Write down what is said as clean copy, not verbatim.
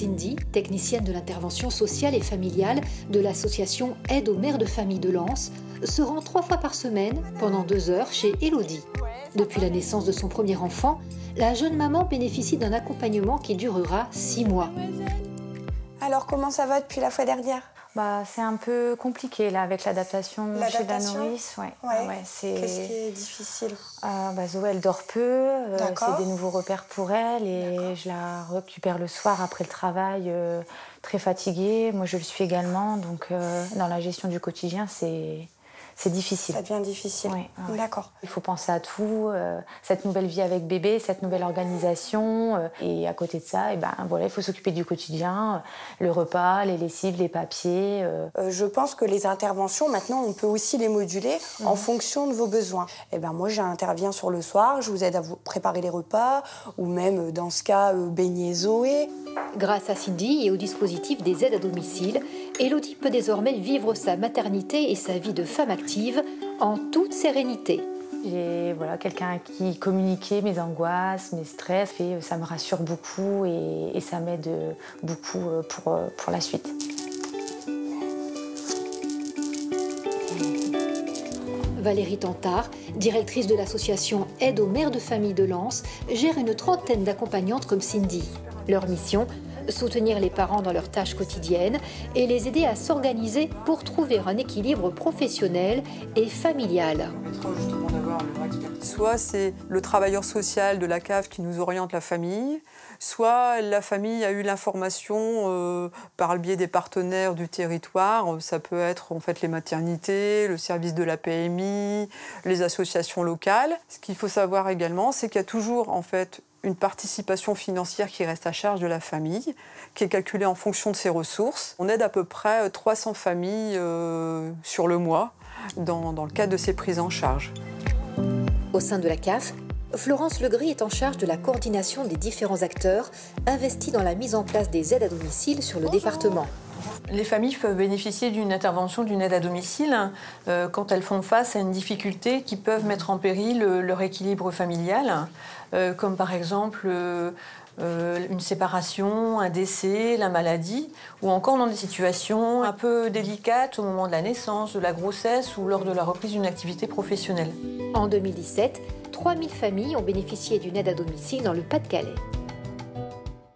Cindy, technicienne de l'intervention sociale et familiale de l'association Aide aux mères de famille de Lens, se rend 3 fois par semaine, pendant 2 heures, chez Elodie. Depuis la naissance de son premier enfant, la jeune maman bénéficie d'un accompagnement qui durera 6 mois. Alors, comment ça va depuis la fois dernière? C'est un peu compliqué là avec l'adaptation chez la nourrice. Qu'est-ce qui est difficile? Zoé, elle dort peu, c'est des nouveaux repères pour elle et je la récupère le soir après le travail, très fatiguée. Moi, je le suis également, donc dans la gestion du quotidien, c'est difficile. Ça devient difficile. Ouais. D'accord. Il faut penser à tout, cette nouvelle vie avec bébé, cette nouvelle organisation. Et à côté de ça, il faut s'occuper du quotidien, le repas, les lessives, les papiers. Je pense que les interventions, maintenant, on peut aussi les moduler en fonction de vos besoins. Moi, j'interviens sur le soir, je vous aide à vous préparer les repas, ou même, dans ce cas, baigner Zoé. Grâce à Cindy et au dispositif des aides à domicile, Elodie peut désormais vivre sa maternité et sa vie de femme active en toute sérénité. J'ai quelqu'un à qui communiquer mes angoisses, mes stress, et ça me rassure beaucoup et ça m'aide beaucoup pour la suite. Valérie Tantard, directrice de l'association Aide aux mères de famille de Lens, gère une 30aine d'accompagnantes comme Cindy. Leur mission, soutenir les parents dans leurs tâches quotidiennes et les aider à s'organiser pour trouver un équilibre professionnel et familial. Soit c'est le travailleur social de la CAF qui nous oriente la famille, soit la famille a eu l'information par le biais des partenaires du territoire. Ça peut être en fait les maternités, le service de la PMI, les associations locales. Ce qu'il faut savoir également, c'est qu'il y a toujours en fait une participation financière qui reste à charge de la famille, qui est calculée en fonction de ses ressources. On aide à peu près 300 familles sur le mois dans le cadre de ces prises en charge. Au sein de la CAF, Florence Legris est en charge de la coordination des différents acteurs investis dans la mise en place des aides à domicile sur le département. Les familles peuvent bénéficier d'une intervention, d'une aide à domicile, quand elles font face à une difficulté qui peut mettre en péril leur équilibre familial, comme par exemple une séparation, un décès, la maladie, ou encore dans des situations un peu délicates au moment de la naissance, de la grossesse ou lors de la reprise d'une activité professionnelle. En 2017, 3000 familles ont bénéficié d'une aide à domicile dans le Pas-de-Calais.